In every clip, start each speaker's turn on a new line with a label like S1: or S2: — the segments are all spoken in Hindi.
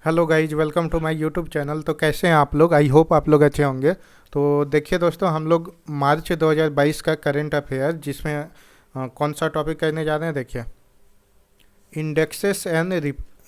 S1: Hello guys, welcome to my YouTube channel. तो कैसे हैं आप लोग? आई होप आप लोग अच्छे होंगे। तो देखिए दोस्तों, हम लोग मार्च 2022 का करंट अफेयर जिसमें कौन सा टॉपिक करने जा रहे हैं, देखिए इंडेक्सेस एंड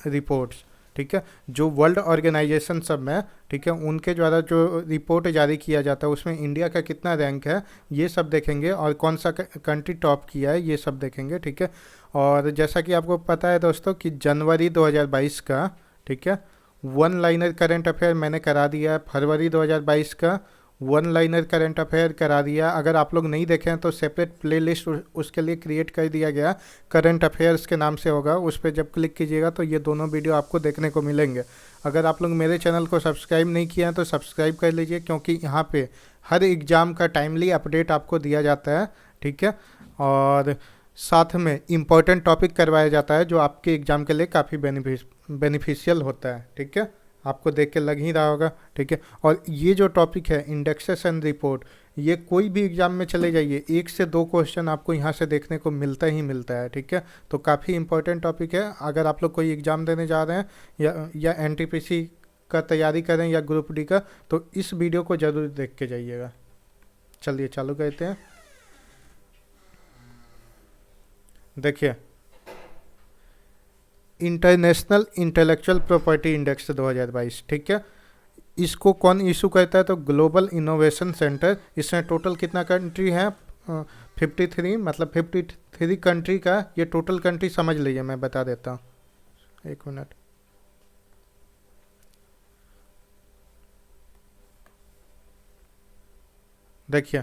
S1: रिपोर्ट्स। ठीक है, जो वर्ल्ड ऑर्गेनाइजेशन सब में, ठीक है, उनके द्वारा जो रिपोर्ट जारी किया जाता है उसमें इंडिया का कितना रैंक है ये सब देखेंगे, और कौन सा कंट्री टॉप किया है ये सब देखेंगे। ठीक है, और जैसा कि आपको पता है दोस्तों कि जनवरी 2022 का, ठीक है, वन लाइनर करंट अफेयर मैंने करा दिया है। फरवरी 2022 का वन लाइनर करंट अफेयर करा दिया। अगर आप लोग नहीं देखे हैं तो सेपरेट प्लेलिस्ट उसके लिए क्रिएट कर दिया गया, करंट अफेयर्स के नाम से होगा। उस पर जब क्लिक कीजिएगा तो ये दोनों वीडियो आपको देखने को मिलेंगे। अगर आप लोग मेरे चैनल को सब्सक्राइब नहीं किया है तो सब्सक्राइब कर लीजिए, क्योंकि यहाँ पे हर एग्ज़ाम का टाइमली अपडेट आपको दिया जाता है। ठीक है, और साथ में इम्पोर्टेंट टॉपिक करवाया जाता है जो आपके एग्ज़ाम के लिए काफ़ी बेनिफिशियल होता है। ठीक है, आपको देख के लग ही रहा होगा। ठीक है, और ये जो टॉपिक है इंडेक्सेस एंड रिपोर्ट, ये कोई भी एग्जाम में चले जाइए, 1 से 2 क्वेश्चन आपको यहाँ से देखने को मिलता ही मिलता है। ठीक है, तो काफ़ी इंपॉर्टेंट टॉपिक है। अगर आप लोग कोई एग्ज़ाम देने जा रहे हैं या एनटीपीसी का तैयारी करें या ग्रुप डी का, तो इस वीडियो को ज़रूर देख के जाइएगा। चलिए चालू करते हैं। देखिए, इंटरनेशनल इंटेलेक्चुअल प्रॉपर्टी इंडेक्स 2022, ठीक है, इसको कौन इशू करता है? तो ग्लोबल इनोवेशन सेंटर। इसमें टोटल कितना कंट्री है? 53, मतलब 53 कंट्री का ये टोटल कंट्री समझ लीजिए। मैं बता देता हूँ, एक मिनट। देखिए,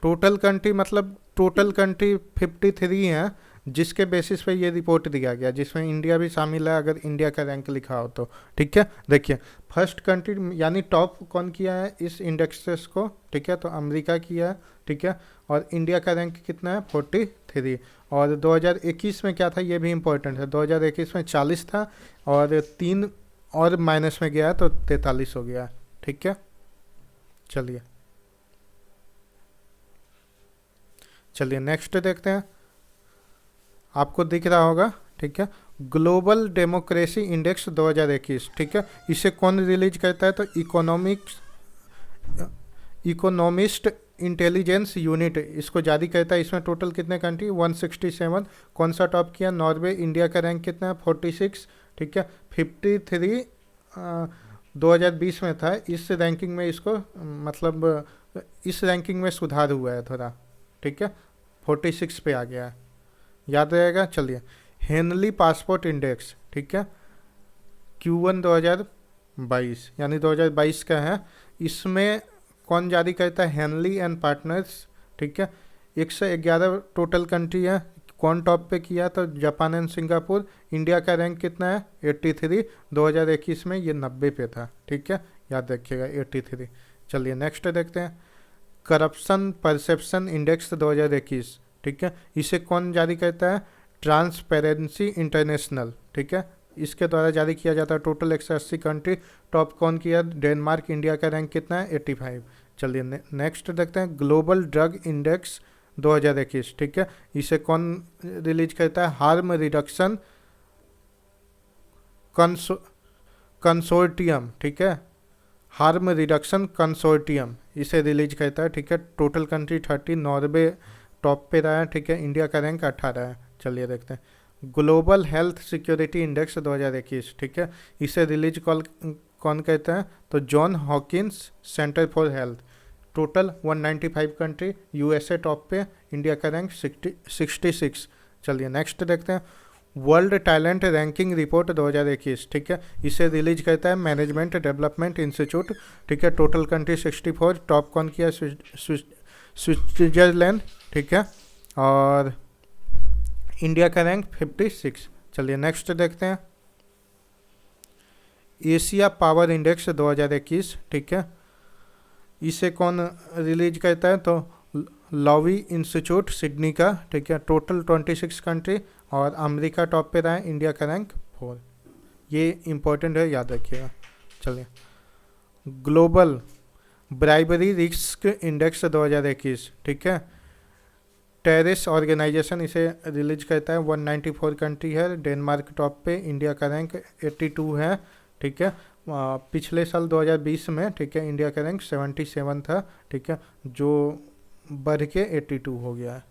S1: टोटल कंट्री मतलब टोटल कंट्री 53 हैं, जिसके बेसिस पे ये रिपोर्ट दिया गया, जिसमें इंडिया भी शामिल है, अगर इंडिया का रैंक लिखा हो तो। ठीक है, देखिए फर्स्ट कंट्री यानी टॉप कौन किया है इस इंडेक्सेस को? ठीक है, तो अमेरिका किया है। ठीक है, और इंडिया का रैंक कितना है? 43। और 2021 में क्या था ये भी इम्पोर्टेंट है। 2021 में 40 था, और 3 और माइनस में गया है तो 43 हो गया है। ठीक है, चलिए चलिए नेक्स्ट देखते हैं। आपको दिख रहा होगा, ठीक है, ग्लोबल डेमोक्रेसी इंडेक्स 2021। ठीक है, इसे कौन रिलीज करता है? तो इकोनॉमिस्ट इंटेलिजेंस यूनिट इसको जारी करता है। इसमें टोटल कितने कंट्री? 167। कौन सा टॉप किया? नॉर्वे। इंडिया का रैंक कितना है? 46। ठीक है, 53 2020 में था। इस रैंकिंग में इसको मतलब इस रैंकिंग में सुधार हुआ है थोड़ा। ठीक है, 46 पे आ गया है, याद रहेगा। चलिए, हेनली पासपोर्ट इंडेक्स, ठीक है, Q1 2022 यानी 2022 का है। इसमें कौन जारी करता है? Henley and partners. ठीक है, 111 टोटल कंट्री है। कौन टॉप पे किया? तो जापान एंड सिंगापुर। इंडिया का रैंक कितना है? 83। 2021 में ये 90 पे था। ठीक है, याद रखिएगा 83। चलिए नेक्स्ट देखते हैं, करप्शन परसेप्शन इंडेक्स 2021। ठीक है, इसे कौन जारी करता है? Transparency international. ठीक है, इसके द्वारा जारी किया जाता है। Total 180 country. टॉप कौन किया? डेनमार्क। इंडिया का रैंक कितना है? 85। चलिए नेक्स्ट देखते हैं, ग्लोबल ड्रग इंडेक्स 2021। ठीक है, इसे कौन रिलीज करता है? Harm reduction consortium. ठीक है, हार्म रिडक्शन कंसोर्टियम इसे रिलीज करता है। ठीक है, टोटल कंट्री 30। नॉर्वे टॉप पे रहा है। ठीक है, इंडिया का रैंक 18 है। चलिए देखते हैं, ग्लोबल हेल्थ सिक्योरिटी इंडेक्स 2021। ठीक है, इसे रिलीज कौन कहता है? तो John Hawkins centre for health. Total 195 country. USA top पे। इंडिया का रैंक 66। चलिए नेक्स्ट देखते हैं, वर्ल्ड टैलेंट रैंकिंग रिपोर्ट 2021। ठीक है, इसे रिलीज करता है मैनेजमेंट डेवलपमेंट इंस्टीट्यूट। ठीक है, टोटल कंट्री 64। टॉप कौन किया? स्विट्जरलैंड। ठीक है, और इंडिया का रैंक 56। चलिए नेक्स्ट देखते हैं, एशिया पावर इंडेक्स 2021। ठीक है, इसे कौन रिलीज करता है? तो लॉवी इंस्टीट्यूट सिडनी का। ठीक है, टोटल 26 कंट्री, और अमेरिका टॉप पे रहा है। इंडिया का रैंक 4। ये इंपॉर्टेंट है, याद रखिएगा। चलिए, ग्लोबल ब्राइबरी रिस्क इंडेक्स 2021। ठीक है, टेरिस ऑर्गेनाइजेशन इसे रिलीज करता है। 194 कंट्री है। डेनमार्क टॉप पे। इंडिया का रैंक 82 है। ठीक है। पिछले साल 2020 में, ठीक है, इंडिया का रैंक 77 था, ठीक है, जो बढ़ के 82 हो गया है।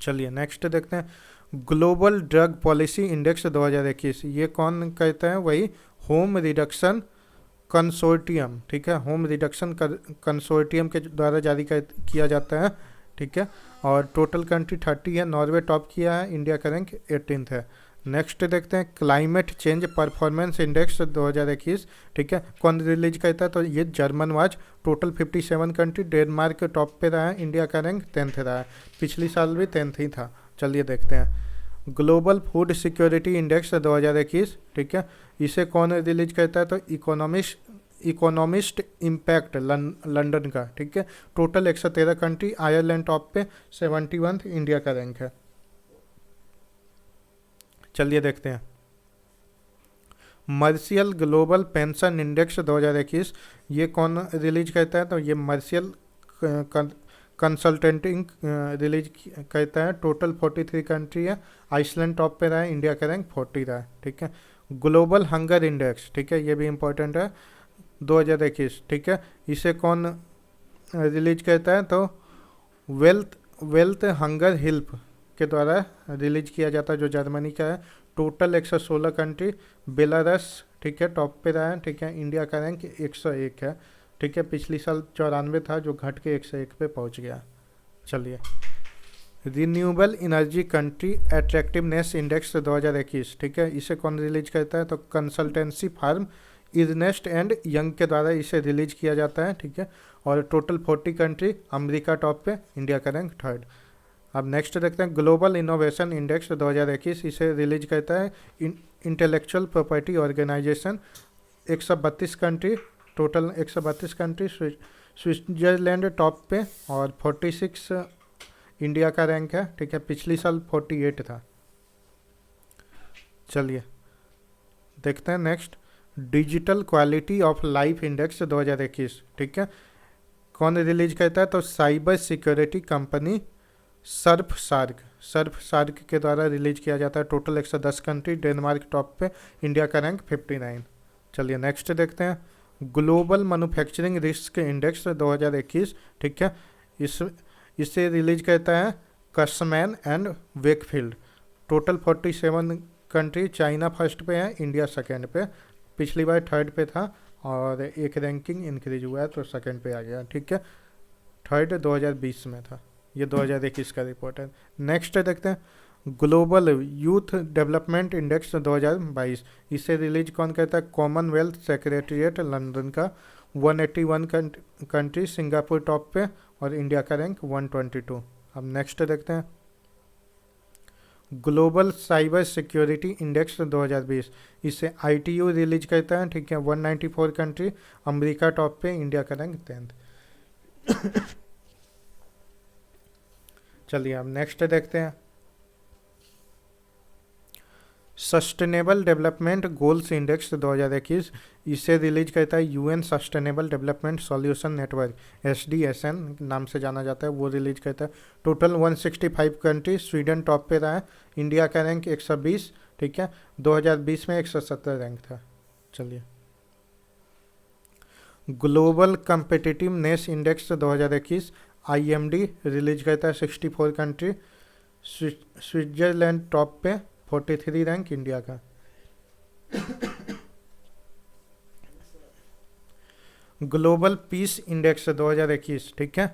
S1: चलिए नेक्स्ट देखते हैं ग्लोबल ड्रग पॉलिसी इंडेक्स 2021। ये कौन कहता है? वही होम रिडक्शन कंसोर्टियम, ठीक है, होम रिडक्शन कंसोर्टियम के द्वारा जारी किया जाता है, ठीक है। और टोटल कंट्री 30 है, नॉर्वे टॉप किया है, इंडिया का रैंक 18th है। नेक्स्ट देखते हैं क्लाइमेट चेंज परफॉर्मेंस इंडेक्स 2021, ठीक है, कौन रिलीज करता है? तो ये German watch, total 57 country, Denmark top पे रहा है, इंडिया का रैंक 10th रहा है, पिछली साल भी 10th ही था। चलिए देखते हैं ग्लोबल फूड सिक्योरिटी इंडेक्स 2021, ठीक है, इसे कौन रिलीज करता है? तो इकोनॉमिस्ट इम्पैक्ट लंदन का, ठीक है, टोटल 113 कंट्री, आयरलैंड टॉप पे, 71th इंडिया का रैंक है। चलिए देखते हैं मर्शियल ग्लोबल पेंशन इंडेक्स 2021, ये कौन रिलीज करता है? तो ये मर्शियल कंसल्टेंटिंग रिलीज करता है, टोटल 43 कंट्री है, आइसलैंड टॉप पे रहा है, इंडिया का रैंक 40 रहा है, ठीक है। ग्लोबल हंगर इंडेक्स, ठीक है, ये भी इंपॉर्टेंट है, 2021, ठीक है, इसे कौन रिलीज करता है? तो वेल्थ हंगर हेल्प के द्वारा रिलीज किया जाता है, जो जर्मनी का है, टोटल 116 कंट्री, बेलारस, ठीक है, टॉप पे रहा है, ठीक है, इंडिया का रैंक 101 है, ठीक है, पिछली साल 94 था, जो घट के 101 पे पहुंच गया। चलिए renewable energy country attractiveness index 2021, ठीक है, इसे कौन रिलीज करता है? तो कंसल्टेंसी फार्म इजनेस्ट एंड यंग के द्वारा इसे रिलीज किया जाता है, ठीक है, और टोटल 40 कंट्री, अमेरिका टॉप पे, इंडिया का रैंक 3rd। अब नेक्स्ट देखते हैं ग्लोबल इनोवेशन इंडेक्स 2021, इसे रिलीज करता है intellectual property organization, 132 country, total 132 country, Switzerland top पे, और 46 इंडिया का रैंक है, ठीक है, पिछली साल 48 था। चलिए देखते हैं next digital quality of life index 2021, ठीक है, कौन रिलीज करता है? तो cyber security company Surfshark के द्वारा रिलीज किया जाता है, टोटल 110 कंट्री, डेनमार्क टॉप पे, इंडिया का रैंक 59। चलिए नेक्स्ट देखते हैं ग्लोबल मैन्युफैक्चरिंग रिस्क इंडेक्स 2021, ठीक है, इसे रिलीज करता है Cushman and Wakefield, total 47 country, China first पे है, इंडिया सेकेंड पे, पिछली बार 3rd पे था, और एक रैंकिंग इंक्रीज हुआ है तो 2nd पे आ गया, ठीक है, 3rd 2020 में था, ये 2021 का रिपोर्ट है। नेक्स्ट देखते हैं ग्लोबल यूथ डेवलपमेंट इंडेक्स 2022, इसे रिलीज कौन करता है? कॉमनवेल्थ सेक्रेटरीट लंदन का, 181 कंट्री, सिंगापुर टॉप पे, और इंडिया का रैंक 122। अब नेक्स्ट देखते हैं ग्लोबल साइबर सिक्योरिटी इंडेक्स 2020, इसे ITU रिलीज करता है, ठीक है, 194 कंट्री, अमेरिका टॉप पे, इंडिया का रैंक 10th। चलिए अब नेक्स्ट देखते हैं सस्टेनेबल डेवलपमेंट गोल्स इंडेक्स 2021, इसे रिलीज करता है UN sustainable development solution network, SDSN नाम से जाना जाता है, वो रिलीज करता है, टोटल 165 कंट्री, स्वीडन टॉप पे रहा है, इंडिया का रैंक 120, ठीक है, 2020 में 170 रैंक था। चलिए global competitiveness index 2021 IMD release करता है, 64 कंट्री, स्विट्जरलैंड टॉप पे, 43 रैंक इंडिया का। ग्लोबल पीस इंडेक्स 2021, ठीक है,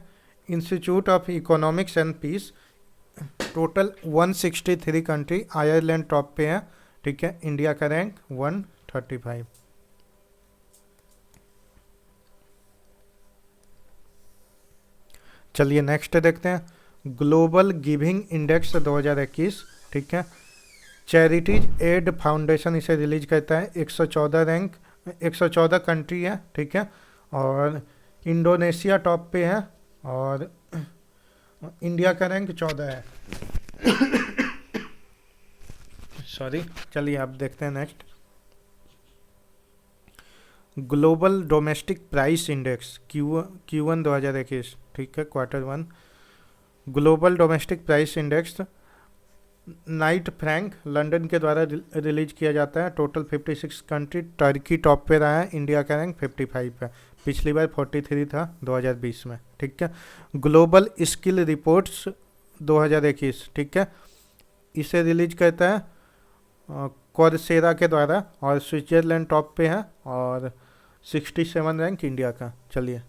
S1: institute of economics and peace, total 163 country, Ireland top पे है, ठीक है, इंडिया का रैंक 135। चलिए नेक्स्ट देखते हैं ग्लोबल गिविंग इंडेक्स 2021, ठीक है, चैरिटीज एड फाउंडेशन इसे रिलीज करता है, 114 रैंक, 114 कंट्री है, ठीक है, और इंडोनेशिया टॉप पे है, और इंडिया का रैंक 14 है। सॉरी। चलिए आप देखते हैं next global domestic price index Q1 2021, ठीक है, Q1 global domestic price index Knight Frank London के द्वारा रिलीज किया जाता है। Total 56 country. टर्की टॉप पे रहा है, इंडिया का रैंक 55 है, पिछली बार 43 था 2020 में। ठीक है। ग्लोबल स्किल रिपोर्ट्स 2021, ठीक है, इसे रिलीज करता है कॉर्सेरा के द्वारा, और स्विट्जरलैंड टॉप पे है और 67 रैंक इंडिया का। चलिए,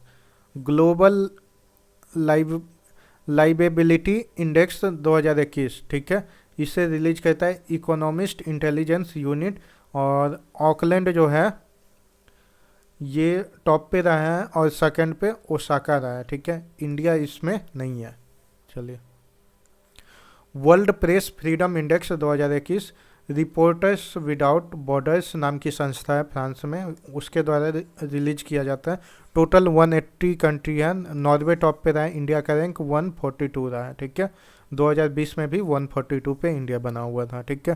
S1: ग्लोबल लाइव लाइवेबिलिटी इंडेक्स 2021, ठीक है, इसे रिलीज करता है इकोनॉमिस्ट इंटेलिजेंस यूनिट, और ऑकलैंड जो है ये टॉप पे रहा है और सेकंड पे ओसाका रहा है। ठीक है, इंडिया इसमें नहीं है। चलिए, world press freedom index 2021, reporters without borders नाम की संस्था है फ्रांस में, उसके द्वारा रिलीज किया जाता है। टोटल 180 कंट्री है। नॉर्वे टॉप पे रहा है, इंडिया का रैंक 142 रहा है। ठीक है, 2020 में भी 142 पे इंडिया बना हुआ था। ठीक है।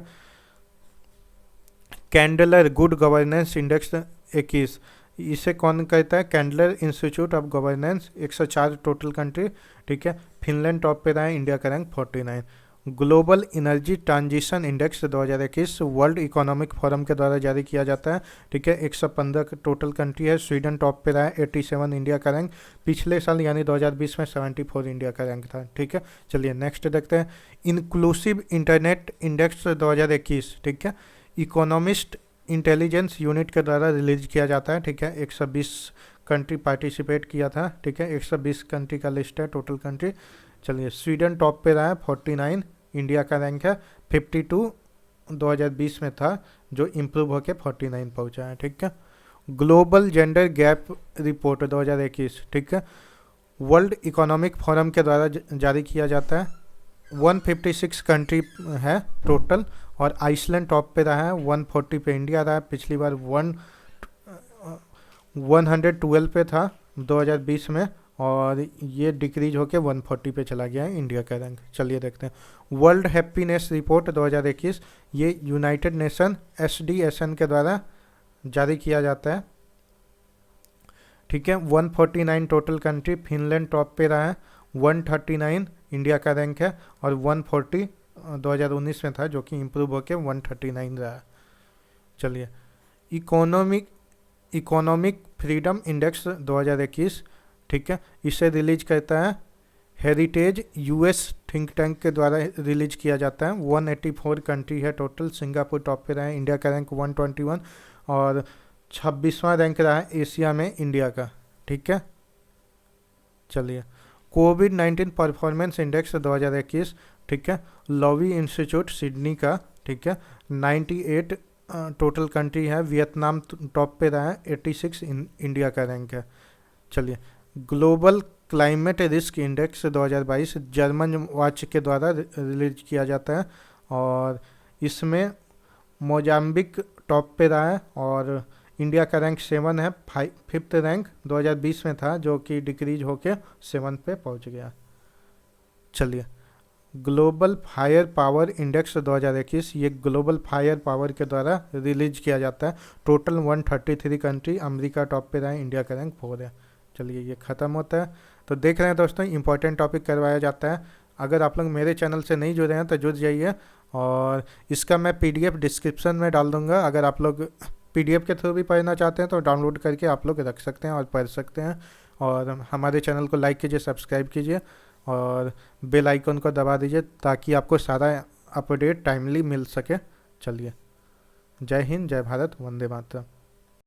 S1: कैंडलर गुड गवर्नेंस इंडेक्स 21, इसे कौन कहता है? Chandler Institute of Governance, 104 total country. ठीक है, फिनलैंड टॉप पे रहा है, इंडिया का rank 49। Global energy transition index 2021 World Economic Forum के द्वारा जारी किया जाता है। ठीक है, 115 टोटल कंट्री है। स्वीडन टॉप पे रहा है, 87 इंडिया का रैंक, पिछले साल यानी 2020 में 74 इंडिया का रैंक था। ठीक है, चलिए नेक्स्ट देखते हैं। इंक्लूसिव इंटरनेट इंडेक्स 2021, ठीक है, इकोनॉमिस्ट इंटेलिजेंस यूनिट के द्वारा रिलीज किया जाता है। ठीक है, 120 कंट्री पार्टिसिपेट किया था। ठीक है, 120 कंट्री का लिस्ट है टोटल कंट्री। चलिए, स्वीडन टॉप पे रहा है, 49 इंडिया का रैंक है, 52 2020 में था, जो इम्प्रूव होकर 49 पहुंचा है। ठीक है। ग्लोबल जेंडर गैप रिपोर्ट 2021, ठीक है, वर्ल्ड इकोनॉमिक फोरम के द्वारा जारी किया जाता है। 156 कंट्री है टोटल, और आइसलैंड टॉप पे रहा है, 140 पे इंडिया रहा है, पिछली बार 112 पे था 2020 में, और ये डिक्रीज होके 140 पे चला गया है इंडिया का रैंक। चलिए देखते हैं। वर्ल्ड हैप्पीनेस रिपोर्ट 2021, ये यूनाइटेड नेशन SDSN के द्वारा जारी किया जाता है। ठीक है, 149 टोटल कंट्री। फिनलैंड टॉप पे रहा है, 139 इंडिया का रैंक है, और 140 2019 में था, जो कि इम्प्रूव होकर 139 रहा है। चलिए, इकोनॉमिक फ्रीडम इंडेक्स 2021, ठीक है, इसे रिलीज करता है हेरिटेज US थिंक टैंक के द्वारा रिलीज किया जाता है। 184 कंट्री है टोटल। सिंगापुर टॉप पे रहा है, इंडिया का रैंक 121, और 26वां रैंक रहा है एशिया में इंडिया का। ठीक है। चलिए, कोविड-19 परफॉर्मेंस इंडेक्स 2021, ठीक है, लॉवी इंस्टीट्यूट सिडनी का। ठीक है, 98 टोटल कंट्री है। वियतनाम टॉप पे रहा है, 86 इंडिया का रैंक है। चलिए, global climate risk index 2022 German watch के द्वारा रिलीज किया जाता है, और इसमें मोजाम्बिक टॉप पे रहा है, और इंडिया का रैंक 7 है। 5th रैंक 2020 में था, जो कि डिक्रीज होके 7 पे पहुंच गया। चलिए, ग्लोबल फायर पावर इंडेक्स 2021, ये ग्लोबल फायर पावर के द्वारा रिलीज किया जाता है। Total 133 country. अमेरिका टॉप पे रहा है, इंडिया का रैंक 4 है। चलिए, ये ख़त्म होता है। तो देख रहे हैं दोस्तों, इंपॉर्टेंट टॉपिक करवाया जाता है। अगर आप लोग मेरे चैनल से नहीं जुड़े हैं तो जुड़ जाइए, और इसका मैं PDF डिस्क्रिप्शन में डाल दूंगा। अगर आप लोग PDF के थ्रू भी पढ़ना चाहते हैं तो डाउनलोड करके आप लोग रख सकते हैं और पढ़ सकते हैं। और हमारे चैनल को लाइक कीजिए, सब्सक्राइब कीजिए, और बेल आइकन को दबा दीजिए, ताकि आपको सारा अपडेट टाइमली मिल सके। चलिए, जय हिंद, जय भारत, वंदे मातरम।